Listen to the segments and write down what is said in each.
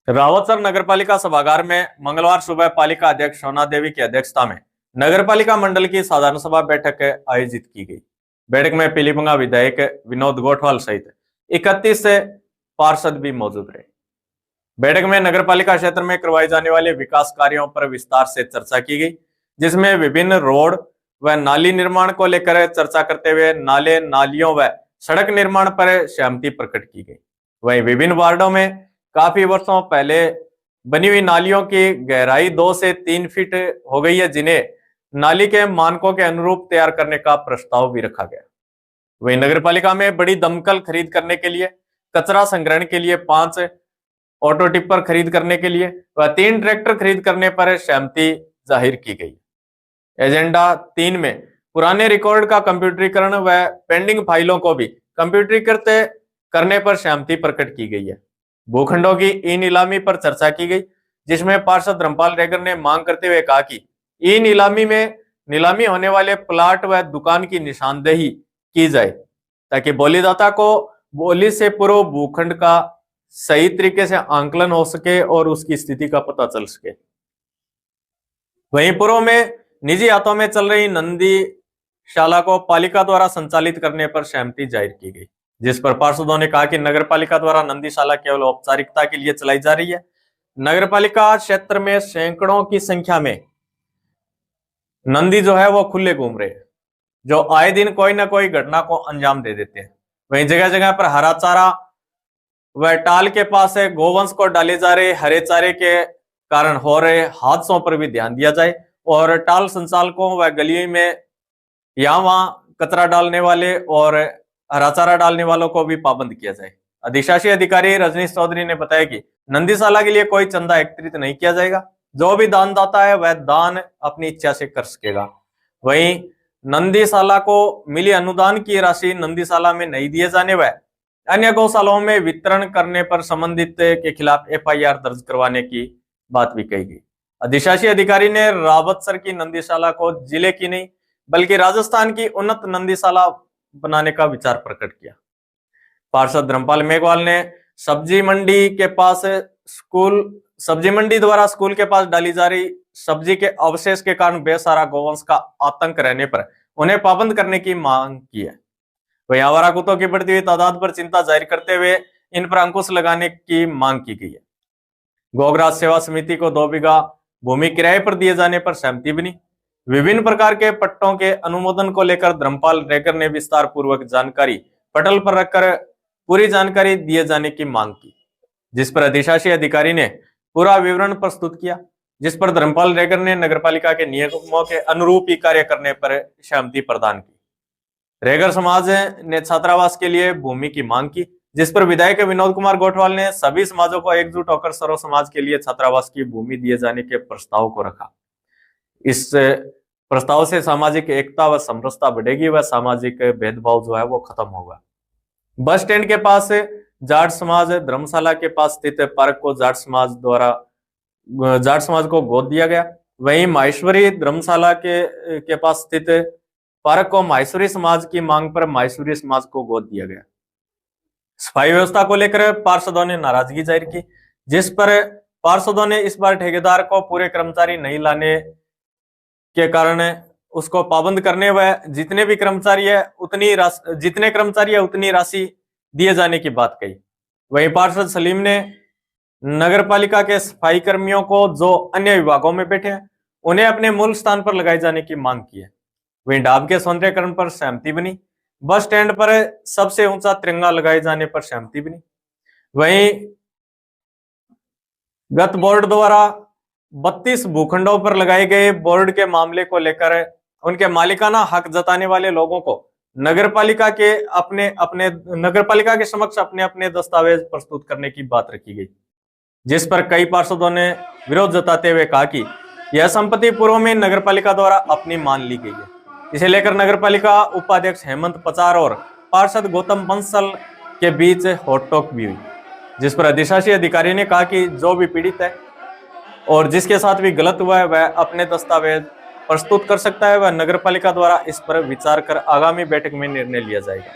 रावतसर नगरपालिका सभागार में मंगलवार सुबह पालिका अध्यक्ष सोना देवी की अध्यक्षता में नगरपालिका मंडल की साधारण सभा बैठक आयोजित की गई। बैठक में पीलीभंगा विधायक विनोद गोठवाल सहित 31 पार्षद भी मौजूद रहे। बैठक में नगरपालिका क्षेत्र में करवाए जाने वाले विकास कार्यों पर विस्तार से चर्चा की गई, जिसमें विभिन्न रोड व नाली निर्माण को लेकर चर्चा करते हुए नाले, नालियों व सड़क निर्माण पर सहमति प्रकट की गई। वहीं विभिन्न वार्डों में काफी वर्षों पहले बनी हुई नालियों की गहराई 2 से 3 फीट हो गई है, जिन्हें नाली के मानकों के अनुरूप तैयार करने का प्रस्ताव भी रखा गया। वहीं नगरपालिका में बड़ी दमकल खरीद करने के लिए, कचरा संग्रहण के लिए 5 ऑटो टिप्पर खरीद करने के लिए व 3 ट्रैक्टर खरीद करने पर सहमति जाहिर की गई। एजेंडा 3 में पुराने रिकॉर्ड का कंप्यूटरीकरण व पेंडिंग फाइलों को भी कंप्यूटरीकृत करने पर सहमति प्रकट की गई है। भूखंडों की ई नीलामी पर चर्चा की गई, जिसमें पार्षद धर्मपाल रेगर ने मांग करते हुए कहा कि ई नीलामी में नीलामी होने वाले प्लाट व दुकान की निशानदेही की जाए, ताकि बोलीदाता को बोली से पूर्व भूखंड का सही तरीके से आंकलन हो सके और उसकी स्थिति का पता चल सके। वहीं पूर्व में निजी हाथों में चल रही नंदी शाला को पालिका द्वारा संचालित करने पर सहमति जाहिर की गई, जिस पर पार्षदों ने कहा कि नगरपालिका द्वारा नंदीशाला केवल औपचारिकता के लिए चलाई जा रही है। नगरपालिका क्षेत्र में सैकड़ों की संख्या में नंदी जो है वो खुले घूम रहे हैं, जो आए दिन कोई ना कोई घटना को अंजाम दे देते हैं। वहीं जगह जगह पर हरा चारा व टाल के पास गोवंश को डाले जा रहे हरे चारे के कारण हो रहे हादसों पर भी ध्यान दिया जाए और टाल संचालकों व गलियों में यहाँ वहां कचरा डालने वाले और हरा चारा डालने वालों को भी पाबंद किया जाए। अधिशासी अधिकारी रजनीश चौधरी ने बताया कि नंदीशाला के लिए कोई चंदा एकत्रित नहीं किया जाएगा। जो भी दानदाता है वह दान अपनी इच्छा से कर सकेगा। वहीं नंदीशाला को मिली अनुदान की राशि नंदीशाला में नहीं दिए जाने व अन्य गौशालाओं में वितरण करने पर संबंधित के खिलाफ FIR दर्ज करवाने की बात भी कही गई। अधिशासी अधिकारी ने रावतसर की नंदीशाला को जिले की नहीं बल्कि राजस्थान की उन्नत नंदीशाला बनाने का विचार प्रकट किया। पार्षद धर्मपाल मेघवाल ने सब्जी मंडी द्वारा स्कूल के पास डाली जा रही सब्जी के अवशेष के कारण बेसहारा गोवंश का आतंक रहने पर उन्हें पाबंद करने की मांग की है। वहीं आवारा कुत्तों की बढ़ती हुई तादाद पर चिंता जाहिर करते हुए इन पर अंकुश लगाने की मांग की गई है। गोग्रास सेवा समिति को 2 बीघा भूमि किराए पर दिए जाने पर सहमति बनी। विभिन्न प्रकार के पट्टों के अनुमोदन को लेकर धर्मपाल रेगर ने विस्तार पूर्वक जानकारी पटल पर रखकर पूरी जानकारी दिए जाने की मांग की, जिस पर अधिशासी अधिकारी ने पूरा विवरण प्रस्तुत किया, जिस पर धर्मपाल रेगर ने नगरपालिका के नियमों के अनुरूप ही कार्य करने पर सहमति प्रदान की। रेगर समाज ने छात्रावास के लिए भूमि की मांग की, जिस पर विधायक विनोद कुमार गोठवाल ने सभी समाजों को एकजुट होकर सर्व समाज के लिए छात्रावास की भूमि दिए जाने के प्रस्ताव को रखा। इस प्रस्ताव से सामाजिक एकता व समरसता बढ़ेगी व सामाजिक भेदभाव जो है वो खत्म होगा। बस स्टैंड के पास जाट समाज धर्मशाला के पास स्थित पार्क को जाट समाज को गोद दिया गया। वहीं माहेश्वरी धर्मशाला के पास स्थित पार्क को माहेश्वरी समाज की मांग पर माहेश्वरी समाज को गोद दिया गया। सफाई व्यवस्था को लेकर पार्षदों ने नाराजगी जाहिर की, जिस पर पार्षदों ने इस बार ठेकेदार को पूरे कर्मचारी नहीं लाने के कारण उसको पाबंद करने व जितने कर्मचारी है उतनी राशि दिए जाने की बात कही। वहीं पार्षद सलीम ने नगरपालिका के सफाई कर्मियों को जो अन्य विभागों में बैठे हैं उन्हें अपने मूल स्थान पर लगाए जाने की मांग की है। वहीं ढाब के सौंदर्यकरण पर सहमति बनी। बस स्टैंड पर सबसे ऊंचा तिरंगा लगाए जाने पर सहमति बनी। वहीं गत बोर्ड द्वारा 32 भूखंडों पर लगाए गए बोर्ड के मामले को लेकर उनके मालिकाना हक जताने वाले लोगों को नगरपालिका के समक्ष अपने अपने दस्तावेज प्रस्तुत करने की बात रखी गई, जिस पर कई पार्षदों ने विरोध जताते हुए कहा कि यह संपत्ति पूर्व में नगरपालिका द्वारा अपनी मान ली गई है। इसे लेकर नगरपालिका उपाध्यक्ष हेमंत पचार और पार्षद गौतम बंसल के बीच होटटोक भी हुई, जिस पर अधिशासी अधिकारी ने कहा कि जो भी पीड़ित है और जिसके साथ भी गलत हुआ है वह अपने दस्तावेज प्रस्तुत कर सकता है व नगरपालिका द्वारा इस पर विचार कर आगामी बैठक में निर्णय लिया जाएगा।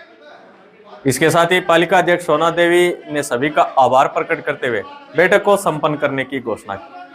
इसके साथ ही पालिका अध्यक्ष सोना देवी ने सभी का आभार प्रकट करते हुए बैठक को संपन्न करने की घोषणा की।